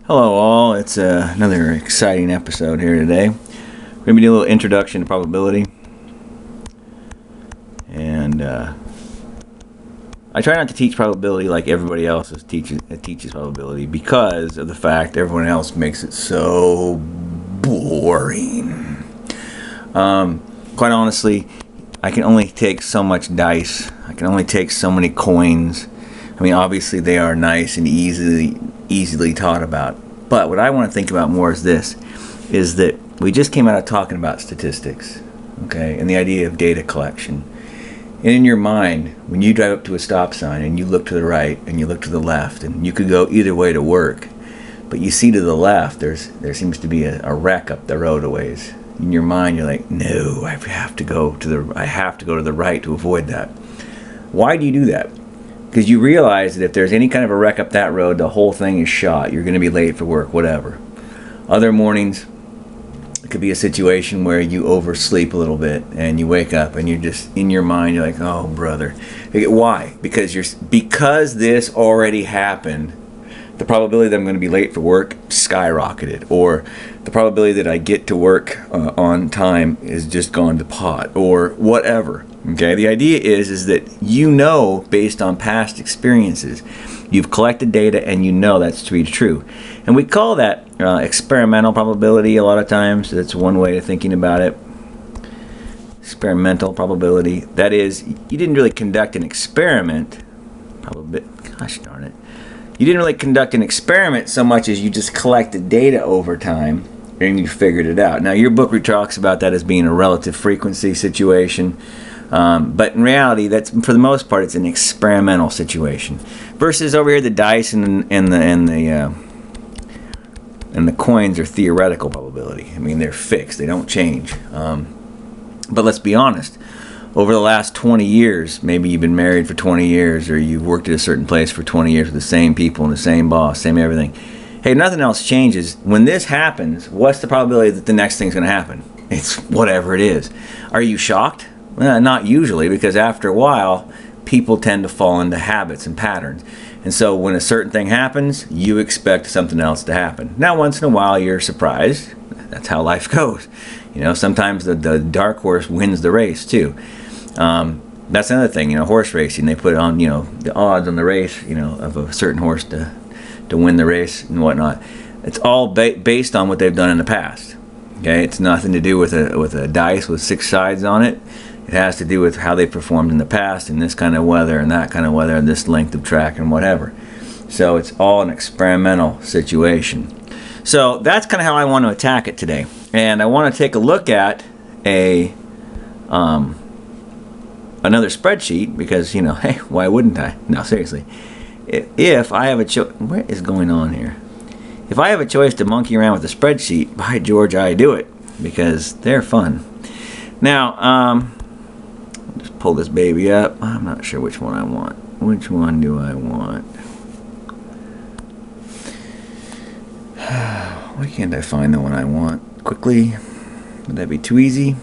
Hello all, it's another exciting episode here today. We're going to be doing a little introduction to probability. And I try not to teach probability like everybody else teaches probability because of the fact everyone else makes it so boring. Quite honestly, I can only take so much dice. I can only take so many coins. I mean, obviously they are nice and easily taught about. But what I want to think about more is this, is that we just came out of talking about statistics, okay, and the idea of data collection. And in your mind, when you drive up to a stop sign and you look to the right and you look to the left, and you could go either way to work, but you see to the left, there seems to be a wreck up the road a ways. In your mind, you're like, no, I have to go to the right to avoid that. Why do you do that? Because you realize that if there's any kind of a wreck up that road, the whole thing is shot. You're going to be late for work, whatever. Other mornings, it could be a situation where you oversleep a little bit and you wake up and you're just, in your mind, you're like, oh, brother. Why? Because this already happened, the probability that I'm going to be late for work skyrocketed, or the probability that I get to work on time is just gone to pot, or whatever. Okay, the idea is that you know, based on past experiences, you've collected data and you know that's to be true. And we call that experimental probability a lot of times. That's one way of thinking about it. Experimental probability. That is, you didn't really conduct an experiment. Gosh darn it. You didn't really conduct an experiment so much as you just collected data over time and you figured it out. Now, your book talks about that as being a relative frequency situation. But in reality, that's, for the most part, it's an experimental situation. Versus over here, the dice and the coins are theoretical probability. I mean, they're fixed; they don't change. But let's be honest. Over the last 20 years, maybe you've been married for 20 years, or you've worked at a certain place for 20 years with the same people and the same boss, same everything. Hey, nothing else changes. When this happens, what's the probability that the next thing's going to happen? It's whatever it is. Are you shocked? Well, not usually, because after a while, people tend to fall into habits and patterns. And so when a certain thing happens, you expect something else to happen. Now, once in a while, you're surprised. That's how life goes. You know, sometimes the dark horse wins the race, too. That's another thing, horse racing. They put on, the odds on the race, of a certain horse to win the race and whatnot. It's all based on what they've done in the past. Okay, it's nothing to do with a dice with 6 sides on it. It has to do with how they performed in the past in this kind of weather and that kind of weather and this length of track and whatever. So it's all an experimental situation. So that's kind of how I want to attack it today. And I want to take a look at another spreadsheet because, hey, why wouldn't I? No, seriously. If I have a choice, what is going on here? If I have a choice to monkey around with a spreadsheet, by George, I do it because they're fun. Now, just pull this baby up. I'm not sure which one I want. Which one do I want? Why can't I find the one I want quickly? Would that be too easy?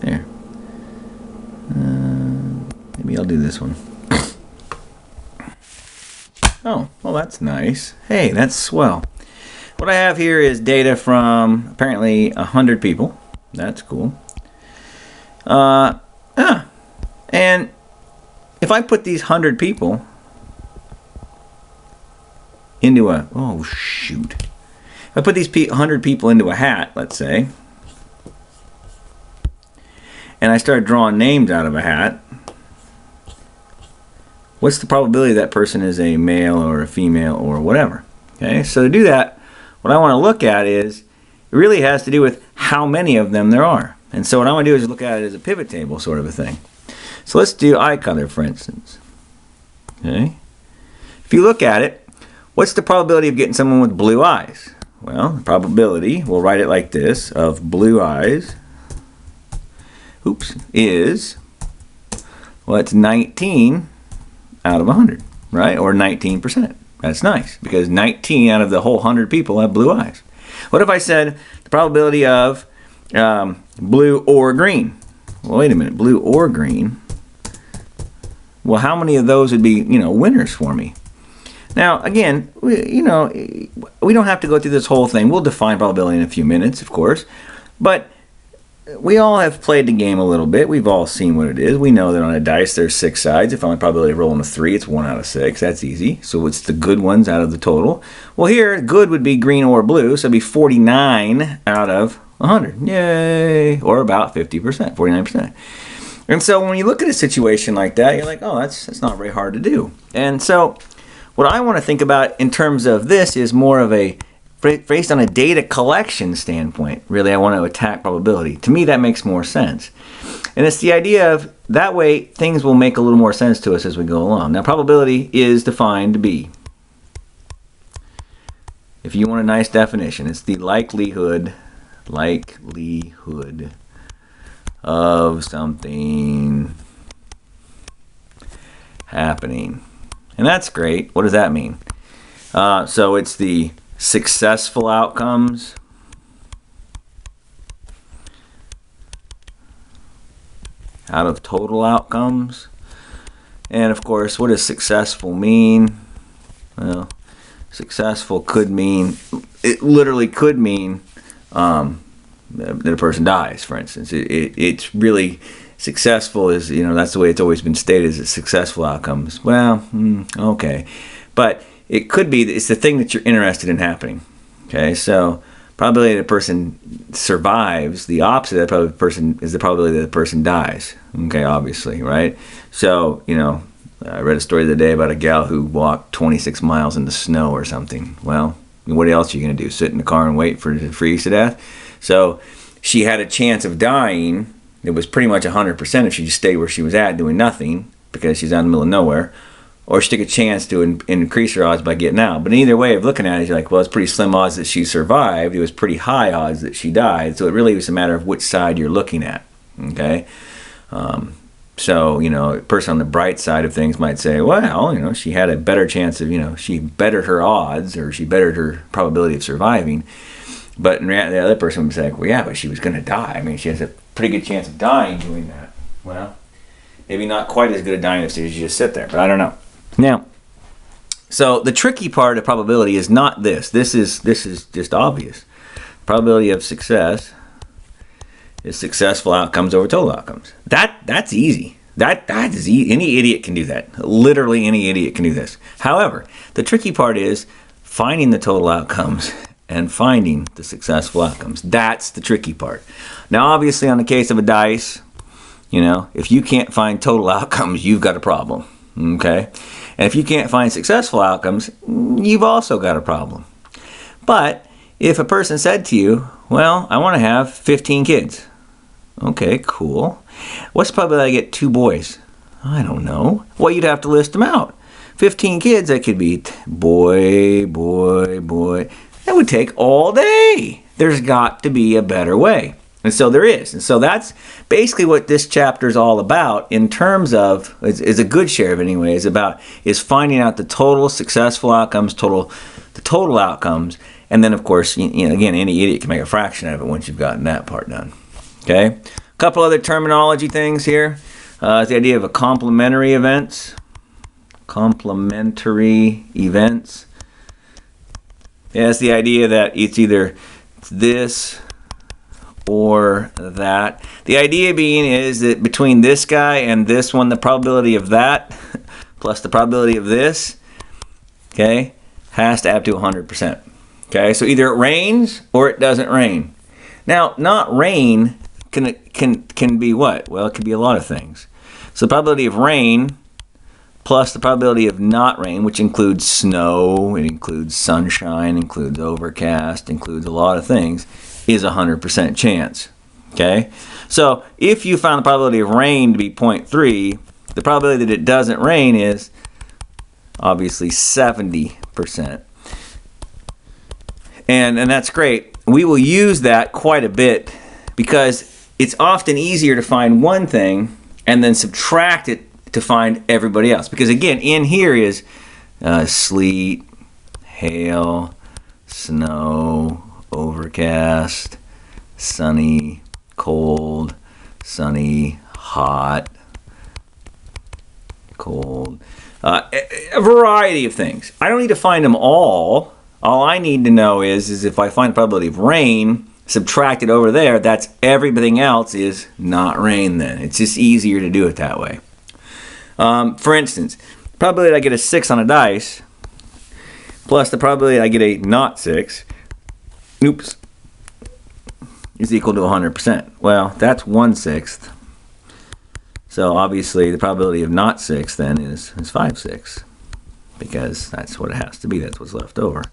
There. Maybe I'll do this one. Oh, well, that's nice. Hey, that's swell. What I have here is data from apparently 100 people. That's cool. And if I put these 100 people into a... Oh, shoot. If I put these 100 people into a hat, let's say, and I start drawing names out of a hat, what's the probability that person is a male or a female or whatever? Okay, so to do that, what I want to look at is, it really has to do with how many of them there are. And so what I want to do is look at it as a pivot table sort of a thing. So let's do eye color, for instance. Okay. If you look at it, what's the probability of getting someone with blue eyes? Well, the probability, we'll write it like this, of blue eyes, is, well, it's 19 out of 100, right? Or 19%. That's nice, because 19 out of the whole 100 people have blue eyes. What if I said the probability of blue or green? Well, wait a minute, blue or green well, how many of those would be, winners for me? Now, again, we don't have to go through this whole thing. We'll define probability in a few minutes, of course. But we all have played the game a little bit. We've all seen what it is. We know that on a dice there's 6 sides. If I'm the probability of rolling a 3, it's 1 out of 6. That's easy. So it's the good ones out of the total. Well, here, good would be green or blue, so it'd be 49 out of 100. Yay! Or about 50%, 49%. And so when you look at a situation like that, you're like, oh, that's not very hard to do. And so what I want to think about in terms of this is more of a, based on a data collection standpoint, really I want to attack probability. To me, that makes more sense. And it's the idea of, that way things will make a little more sense to us as we go along. Now, probability is defined to be, if you want a nice definition, it's the likelihood of something happening. And that's great. What does that mean? So it's the successful outcomes out of total outcomes. And of course, what does successful mean? Well, successful could mean, it literally could mean that a person dies, for instance. It's really, successful is, that's the way it's always been stated, is successful outcomes. Well, okay. But it could be, it's the thing that you're interested in happening. Okay, so probability that a person survives, the opposite of that person is the probability that the person dies. Okay, obviously, right? So, I read a story the other day about a gal who walked 26 miles in the snow or something. Well, what else are you going to do? Sit in the car and wait for it to freeze to death? So she had a chance of dying. It was pretty much 100% if she just stayed where she was at doing nothing, because she's out in the middle of nowhere. Or she took a chance to increase her odds by getting out. But either way of looking at it, you're like, well, it's pretty slim odds that she survived. It was pretty high odds that she died. So it really was a matter of which side you're looking at. Okay? So, a person on the bright side of things might say, well, she had a better chance of, she bettered her odds, or she bettered her probability of surviving. But in reality, the other person would say, well, yeah, but she was going to die. I mean, she has a pretty good chance of dying doing that. Well, maybe not quite as good at dying as you just sit there, but I don't know. Now, so the tricky part of probability is not this. This is just obvious. Probability of success is successful outcomes over total outcomes. That's easy. That is easy. Any idiot can do that. Literally any idiot can do this. However, the tricky part is finding the total outcomes and finding the successful outcomes. That's the tricky part. Now, obviously, on the case of a dice, if you can't find total outcomes, you've got a problem. Okay? And if you can't find successful outcomes, you've also got a problem. But if a person said to you, well, I want to have 15 kids. Okay, cool. What's the probability I get 2 boys? I don't know. Well, you'd have to list them out. 15 kids, that could be boy, boy, boy. That would take all day. There's got to be a better way. And so there is. And so that's basically what this chapter is all about, in terms of, is a good share of it anyway, is finding out the total successful outcomes, the total outcomes. And then, of course, again, any idiot can make a fraction out of it once you've gotten that part done. Okay? A couple other terminology things here. Is the idea of a complementary events. Complementary events. Yeah, it's the idea that it's either this or that. The idea being is that between this guy and this one, the probability of that plus the probability of this, okay, has to add up to 100%. Okay, so either it rains or it doesn't rain. Now, not rain can be what? Well, it could be a lot of things. So the probability of rain plus the probability of not rain, which includes snow, it includes sunshine, includes overcast, includes a lot of things, is 100% chance. Okay? So if you found the probability of rain to be 0.3, the probability that it doesn't rain is obviously 70%. And that's great. We will use that quite a bit because it's often easier to find one thing and then subtract it to find everybody else. Because again, in here is sleet, hail, snow, overcast, sunny, cold, sunny, hot, cold. A variety of things. I don't need to find them all. All I need to know is if I find the probability of rain, subtract it over there, that's everything else is not rain then. It's just easier to do it that way. For instance, probability that I get a 6 on a dice plus the probability I get a not 6, oops, is equal to 100%. Well, that's 1/6. So obviously the probability of not 6 then is 5/6, because that's what it has to be. That's what's left over.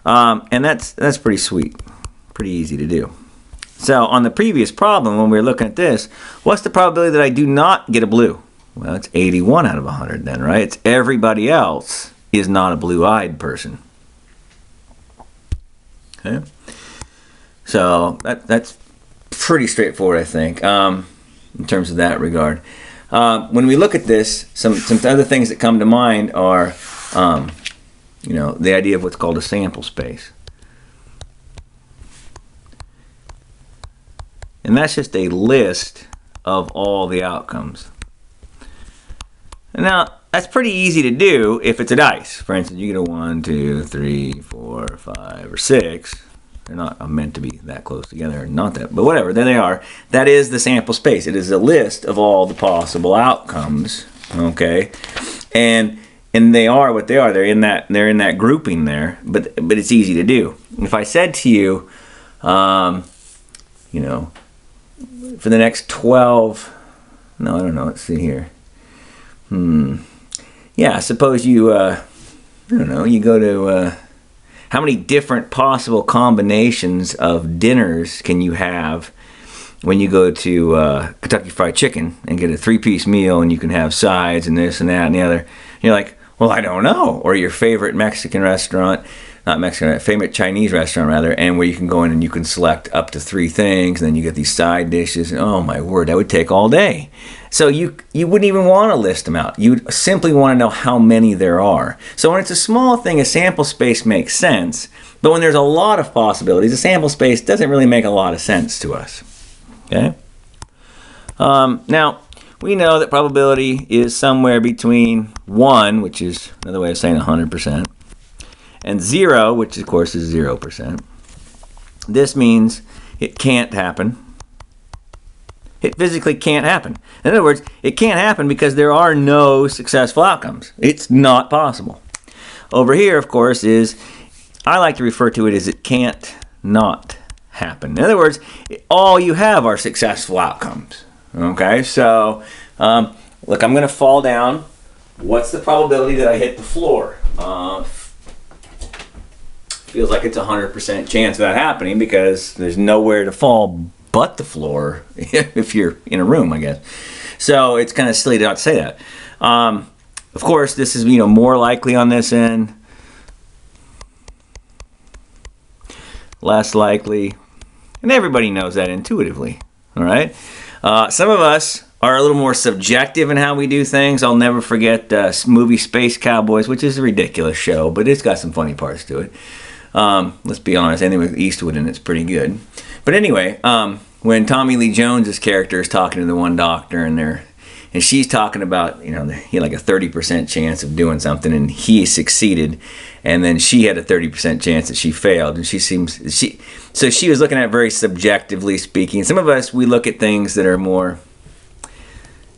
And that's pretty sweet. Pretty easy to do. So on the previous problem, when we were looking at this, what's the probability that I do not get a blue? Well, it's 81 out of 100 then, right? It's everybody else is not a blue-eyed person. Okay? So that's pretty straightforward, I think, in terms of that regard. When we look at this, some other things that come to mind are, the idea of what's called a sample space. And that's just a list of all the outcomes. And now, that's pretty easy to do if it's a dice. For instance, you get a 1, 2, 3, 4, 5, or 6. They're not meant to be that close together, not that, but whatever, there they are. That is the sample space. It is a list of all the possible outcomes, okay? And they are what they are. They're in that grouping there, but it's easy to do. If I said to you, for the next 12, no, I don't know, let's see here. Yeah, suppose you, you go to, how many different possible combinations of dinners can you have when you go to Kentucky Fried Chicken and get a 3-piece meal and you can have sides and this and that and the other? And you're like, well, I don't know. Or your favorite Mexican restaurant, not Mexican, favorite Chinese restaurant rather, and where you can go in and you can select up to 3 things, and then you get these side dishes, and oh my word, that would take all day. So you wouldn't even want to list them out. You would simply want to know how many there are. So when it's a small thing, a sample space makes sense, but when there's a lot of possibilities, a sample space doesn't really make a lot of sense to us. Okay? Now, we know that probability is somewhere between 1, which is another way of saying 100%, and 0, which of course is 0%. This means it can't happen. It physically can't happen. In other words, it can't happen because there are no successful outcomes. It's not possible. Over here, of course, I like to refer to it as it can't not happen. In other words, all you have are successful outcomes. Okay, so look, I'm going to fall down. What's the probability that I hit the floor? Feels like it's a 100% chance of that happening because there's nowhere to fall but the floor if you're in a room, I guess. So it's kind of silly to not say that. Of course, this is more likely on this end, less likely, and everybody knows that intuitively. All right. Some of us are a little more subjective in how we do things. I'll never forget movie Space Cowboys, which is a ridiculous show, but it's got some funny parts to it. Let's be honest, anything with Eastwood in it's pretty good. But anyway, when Tommy Lee Jones's character is talking to the one doctor, and she's talking about, he had like a 30% chance of doing something, and he succeeded, and then she had a 30% chance that she failed, and so she was looking at it very subjectively speaking. Some of us, we look at things that are more,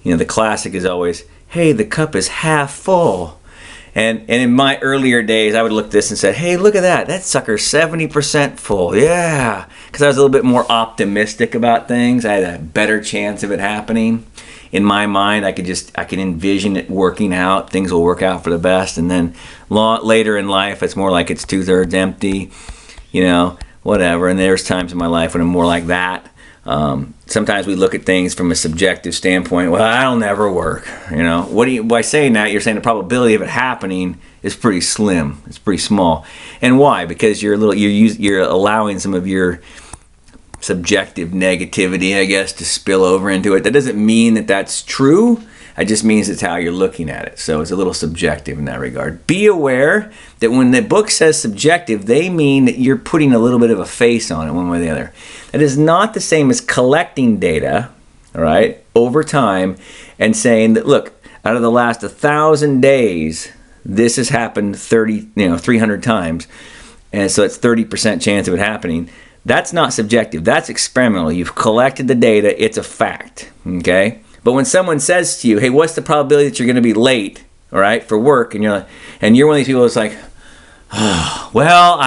the classic is always, hey, the cup is half full. And in my earlier days, I would look at this and say, hey, look at that. That sucker's 70% full. Yeah. Because I was a little bit more optimistic about things. I had a better chance of it happening. In my mind, I can envision it working out. Things will work out for the best. And then later in life, it's more like it's 2/3 empty, whatever. And there's times in my life when I'm more like that. Sometimes we look at things from a subjective standpoint. Well, that'll never work. By saying that, you're saying the probability of it happening is pretty slim. It's pretty small. And why? Because you're allowing some of your subjective negativity, I guess, to spill over into it. That doesn't mean that that's true. It just means it's how you're looking at it. So it's a little subjective in that regard. Be aware that when the book says subjective, they mean that you're putting a little bit of a face on it one way or the other. That is not the same as collecting data, all right, over time and saying that, look, out of the last 1,000 days, this has happened 300 times. And so it's 30% chance of it happening. That's not subjective. That's experimental. You've collected the data. It's a fact. Okay? But when someone says to you, hey, what's the probability that you're going to be late, all right, for work? And you're one of these people that's like, oh, well,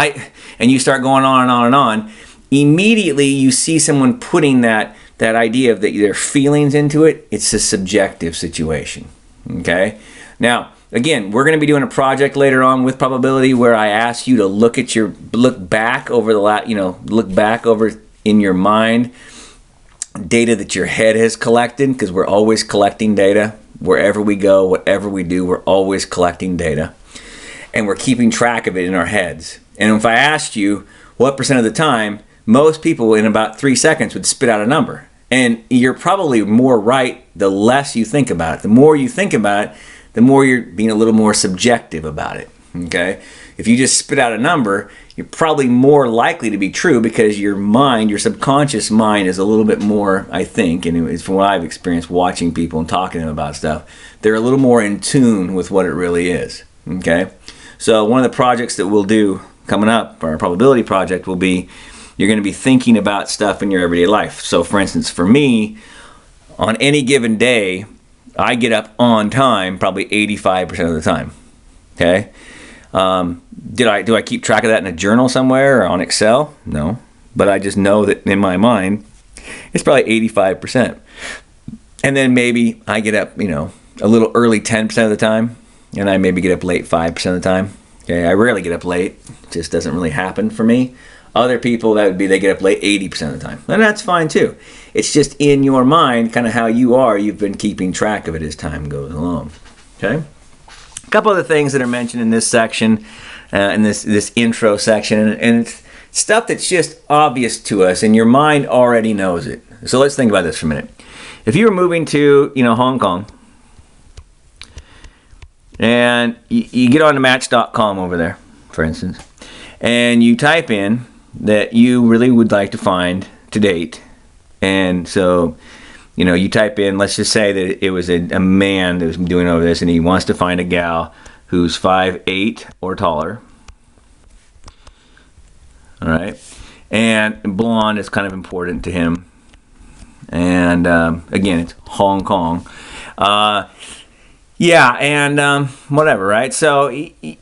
and you start going on and on and on. Immediately you see someone putting that idea of their feelings into it. It's a subjective situation. Okay? Now, again, we're going to be doing a project later on with probability where I ask you to look back over in your mind data that your head has collected, because we're always collecting data. Wherever we go, whatever we do, we're always collecting data. And we're keeping track of it in our heads. And if I asked you what percent of the time, most people in about 3 seconds would spit out a number. And you're probably more right the less you think about it. The more you think about it, the more you're being a little more subjective about it. Okay? If you just spit out a number, you're probably more likely to be true because your mind, your subconscious mind, is a little bit more, I think, and it's from what I've experienced watching people and talking to them about stuff, they're a little more in tune with what it really is. Okay? So one of the projects that we'll do coming up, our probability project, will be you're going to be thinking about stuff in your everyday life. So for instance, for me, on any given day, I get up on time probably 85% of the time. Okay? Do I keep track of that in a journal somewhere or on Excel? No. But I just know that in my mind, it's probably 85%. And then maybe I get up, a little early 10% of the time, and I maybe get up late 5% of the time. Okay? I rarely get up late. It just doesn't really happen for me. Other people, that would be they get up late 80% of the time. And that's fine too. It's just in your mind, kind of how you are, you've been keeping track of it as time goes along. Okay? A couple other things that are mentioned in this section, in this intro section, and it's stuff that's just obvious to us, and your mind already knows it. So let's think about this for a minute. If you were moving to, Hong Kong, and you get on to Match.com over there, for instance, and you type in that you really would like to find to date. And so, you type in, let's just say that it was a man that was doing over this, and he wants to find a gal who's 5'8" or taller. All right. And blonde is kind of important to him. And again, it's Hong Kong. Whatever, right? So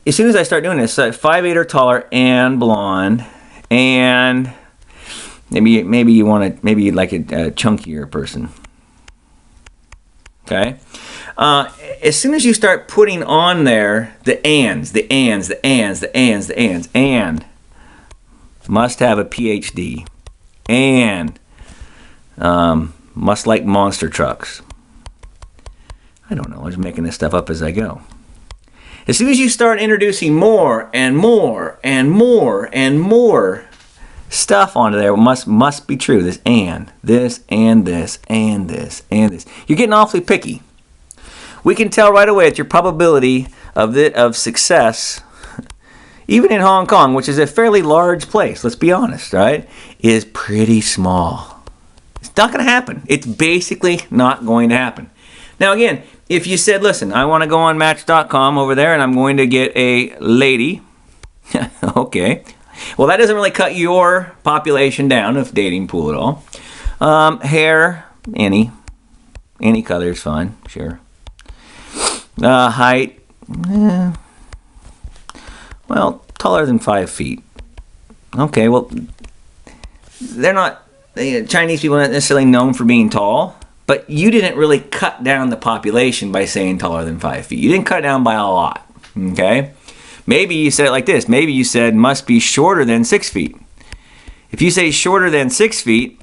as soon as I start doing this, 5'8" or taller and blonde, and maybe you want to, maybe you'd like a chunkier person. Okay? As soon as you start putting on there the ands, and must have a PhD, and must like monster trucks. I don't know, I'm just making this stuff up as I go. As soon as you start introducing more and more and more and more stuff onto there, must be true. This and this and this and this and this. You're getting awfully picky. We can tell right away that your probability of success, even in Hong Kong, which is a fairly large place, let's be honest, right, is pretty small. It's not going to happen. It's basically not going to happen. Now again, if you said, listen, I want to go on Match.com over there and I'm going to get a lady, okay. Well, that doesn't really cut your population down of dating pool at all. Hair, any color is fine, sure. Height, well, taller than 5 feet. Okay, well, they're not, Chinese people are not necessarily known for being tall, but you didn't really cut down the population by saying taller than 5 feet. You didn't cut down by a lot, okay? Maybe you said it like this. Maybe you said must be shorter than 6 feet. If you say shorter than 6 feet,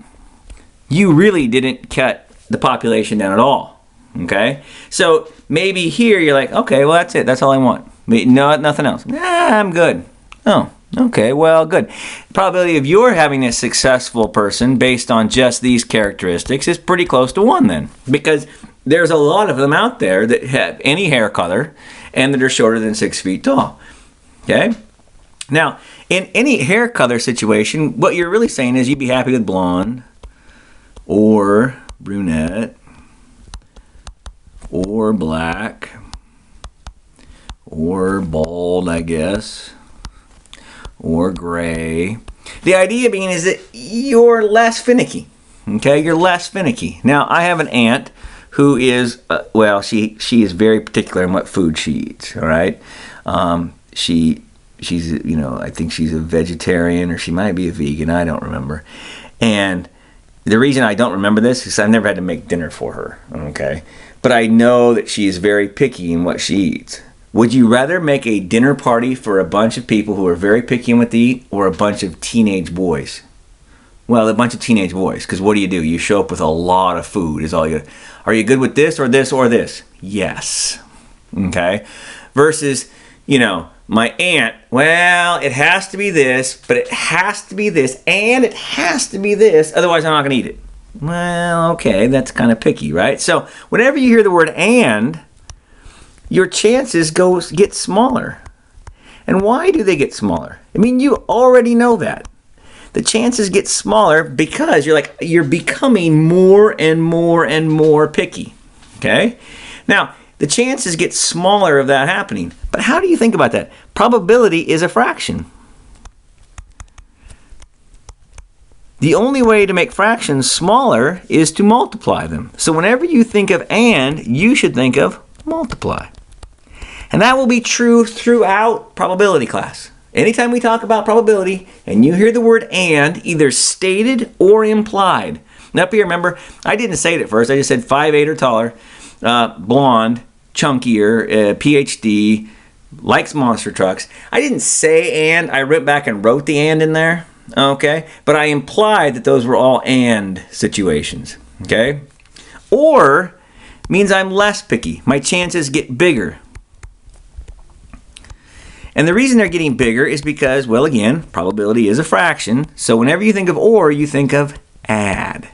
you really didn't cut the population down at all, okay? So maybe here you're like, okay, well, that's it. That's all I want. No, nothing else. Nah, I'm good. Oh, okay, well, good. The probability of your having a successful person based on just these characteristics is pretty close to 1 then. Because there's a lot of them out there that have any hair color and that are shorter than 6 feet tall. Okay? Now, in any hair color situation, what you're really saying is you'd be happy with blonde or brunette or black, or bald, I guess, or gray. The idea being is that you're less finicky. Okay, you're less finicky. Now, I have an aunt who is, well, she is very particular in what food she eats, all right? She's, you know, I think she's a vegetarian, or she might be a vegan, I don't remember. And the reason I don't remember this is I've never had to make dinner for her, okay? But I know that she is very picky in what she eats. Would you rather make a dinner party for a bunch of people who are very picky in what they eat, or a bunch of teenage boys? Well, a bunch of teenage boys, because what do? You show up with a lot of food. Is all you. Are you good with this or this or this? Yes. Okay. Versus, you know, my aunt. Well, it has to be this, but it has to be this, and it has to be this. Otherwise, I'm not going to eat it. Well, okay, that's kind of picky, right? So whenever you hear the word "and," your chances get smaller. And why do they get smaller? I mean, you already know that. The chances get smaller because you're becoming more and more and more picky. Okay? Now, the chances get smaller of that happening. But how do you think about that? Probability is a fraction. The only way to make fractions smaller is to multiply them. So whenever you think of "and," you should think of multiply. And that will be true throughout probability class. Anytime we talk about probability and you hear the word "and," either stated or implied. Now up here, remember, I didn't say it at first. I just said 5'8" or taller, blonde, chunkier, PhD, likes monster trucks. I didn't say "and." I went back and wrote the "and" in there. Okay? But I implied that those were all "and" situations. Okay? Or means I'm less picky. My chances get bigger. And the reason they're getting bigger is because, well, again, probability is a fraction. So whenever you think of "or," you think of "add."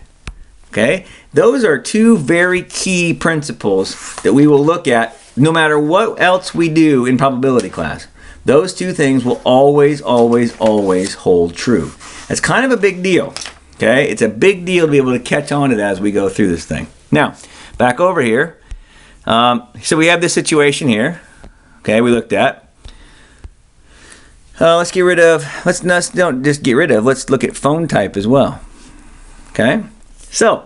Okay? Those are two very key principles that we will look at no matter what else we do in probability class. Those two things will always, always, always hold true. That's kind of a big deal. Okay? It's a big deal to be able to catch on to that as we go through this thing. Now, back over here. So we have this situation here. Okay, we looked at. Let's don't just get rid of, let's look at phone type as well. Okay? So,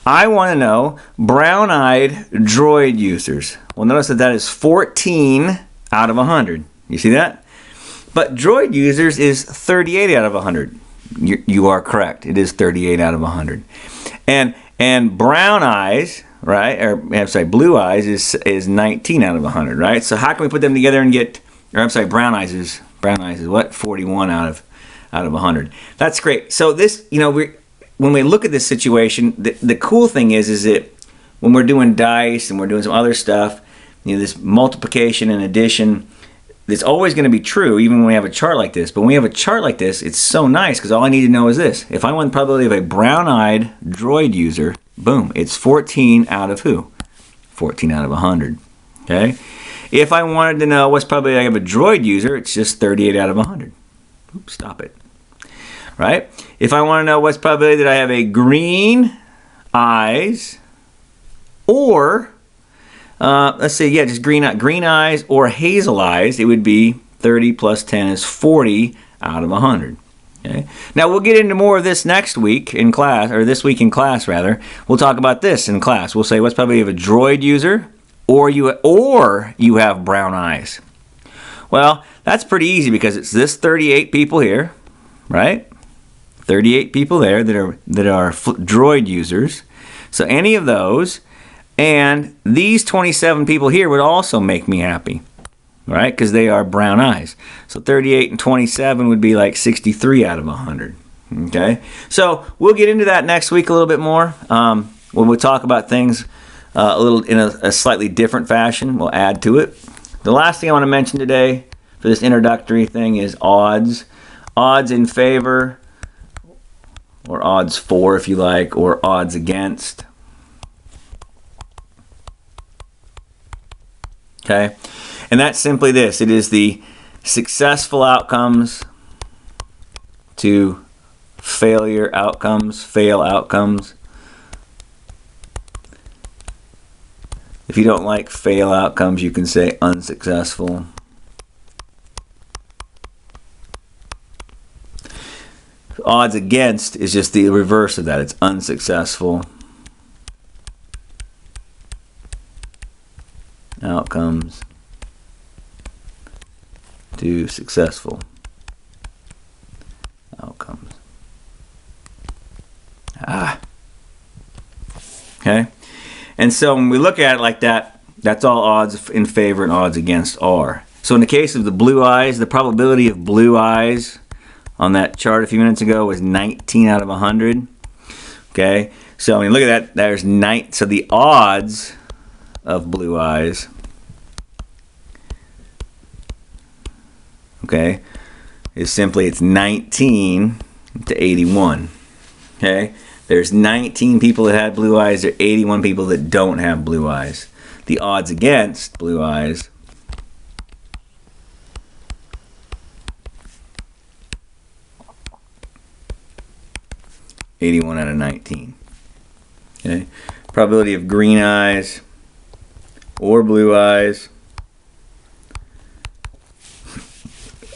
I want to know brown-eyed Droid users. Well, notice that is 14 out of 100. You see that? But Droid users is 38 out of 100. You are correct. It is 38 out of 100. And brown eyes, right? Or I'm sorry, blue eyes is 19 out of 100, right? So how can we put them together and get? Or I'm sorry, brown eyes is what? 41 out of 100. That's great. So this, you know, when we look at this situation, the cool thing is that when we're doing dice and we're doing some other stuff, you know, this multiplication and addition, it's always going to be true even when we have a chart like this. But when we have a chart like this, it's so nice because all I need to know is this. If I want the probability of a brown-eyed Droid user, boom, it's 14 out of who? 14 out of 100. Okay? If I wanted to know what's probability I have a Droid user, it's just 38 out of 100. Oops, stop it. Right? If I want to know what's probability that I have a green eyes or let's say, yeah, just green eyes or hazel eyes, it would be 30 plus 10 is 40 out of 100. Okay? Now, we'll get into more of this next week in class, or this week in class, rather. We'll talk about this in class. We'll say what's probably of a Droid user or you have brown eyes. Well, that's pretty easy because it's this 38 people here, right? 38 people there that are Droid users. So any of those. And these 27 people here would also make me happy, right? Because they are brown eyes. So 38 and 27 would be like 63 out of 100, okay? So we'll get into that next week a little bit more. When we'll talk about things a little in a slightly different fashion. We'll add to it. The last thing I want to mention today for this introductory thing is odds. Odds in favor, or odds for if you like, or odds against. Okay, and that's simply this. It is the successful outcomes to failure outcomes, fail outcomes. If you don't like fail outcomes, you can say unsuccessful. Odds against is just the reverse of that. It's unsuccessful. Outcomes to successful outcomes. Okay. And so when we look at it like that, that's all odds in favor and odds against are. So in the case of the blue eyes, the probability of blue eyes on that chart a few minutes ago was 19 out of 100. Okay. So when you look at that, there's 9. So the odds of blue eyes, okay, is simply it's 19 to 81. Okay. There's 19 people that had blue eyes. There are 81 people that don't have blue eyes. The odds against blue eyes (81 out of 19). Okay. Probability of green eyes or blue eyes.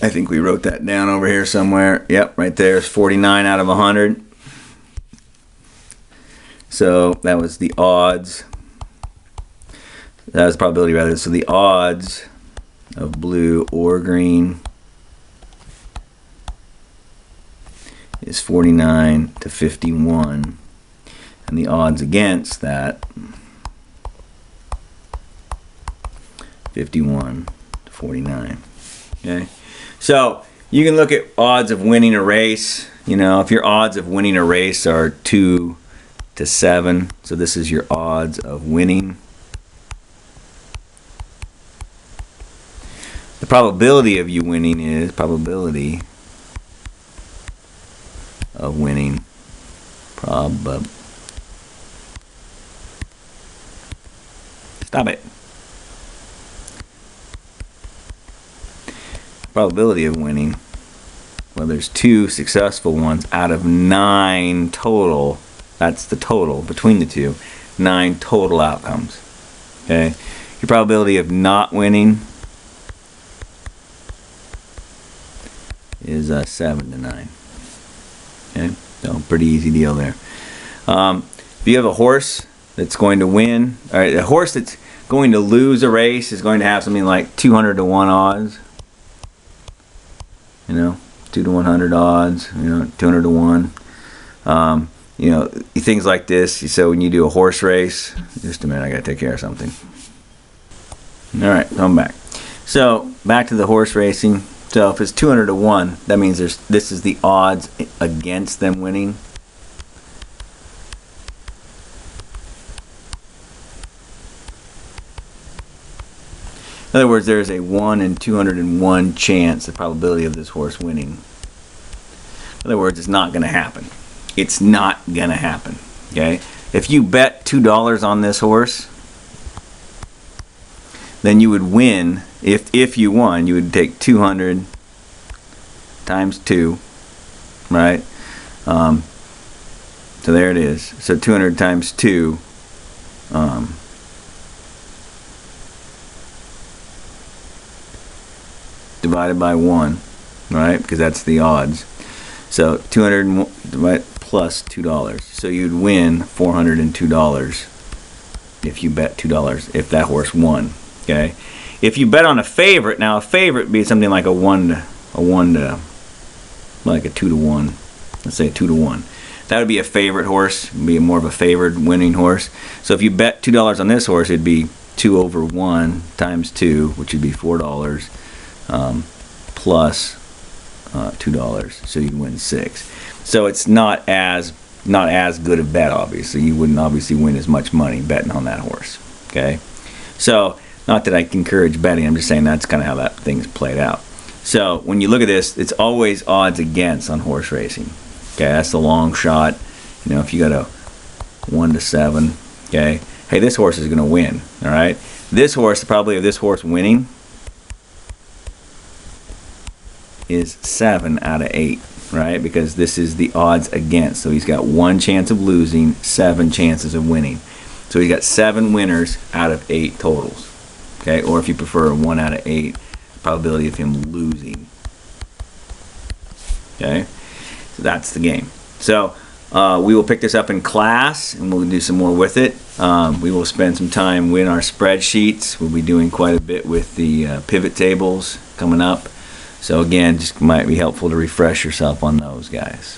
I think we wrote that down over here somewhere. Yep, right there is 49 out of 100. So that was the odds. That was probability rather. So the odds of blue or green is 49 to 51. And the odds against that, 51 to 49. Okay? So you can look at odds of winning a race. You know, if your odds of winning a race are 2 to 7, so this is your odds of winning. The probability of you winning is probability of winning. Stop it. Probability of winning. Well, there's 2 successful ones out of 9 total. That's the total between the two. 9 total outcomes. Okay. Your probability of not winning is 7 to 9. Okay. So pretty easy deal there. If you have a horse that's going to win, all right, a horse that's going to lose a race is going to have something like 200 to 1 odds. You know, 2 to 100 odds. You know, 200 to 1. You know, things like this. So when you do a horse race, just a minute, I gotta take care of something. All right, come back. So back to the horse racing. So if it's 200 to 1, that means this is the odds against them winning. In other words, there's a 1 in 201 chance, the probability of this horse winning. In other words, it's not going to happen. It's not going to happen. Okay? If you bet $2 on this horse, then you would win. If you won, you would take 200 times 2, right? So there it is. So 200 times 2. Divided by 1, right? Because that's the odds. So 200 plus $2. So you'd win $402 if you bet $2 if that horse won. Okay. If you bet on a favorite, now a favorite would be something like like a 2 to 1. Let's say 2 to 1. That would be a favorite horse. It'd be more of a favored winning horse. So if you bet $2 on this horse, it'd be 2 over 1 times 2, which would be $4. Plus $2, so you'd win 6. So it's not as good a bet. Obviously, you wouldn't obviously win as much money betting on that horse. Okay, so not that I encourage betting. I'm just saying that's kind of how that thing's played out. So when you look at this, it's always odds against on horse racing. Okay, that's the long shot. You know, if you got a 1 to 7, okay, hey, this horse is going to win. All right, this horse, the probability of this horse winning is 7 out of 8, right? Because this is the odds against. So he's got 1 chance of losing, 7 chances of winning. So he's got 7 winners out of 8 totals. Okay, or if you prefer, 1 out of 8 probability of him losing. Okay, so that's the game. So we will pick this up in class, and we'll do some more with it. We will spend some time with our spreadsheets. We'll be doing quite a bit with the pivot tables coming up. So again, just might be helpful to refresh yourself on those, guys.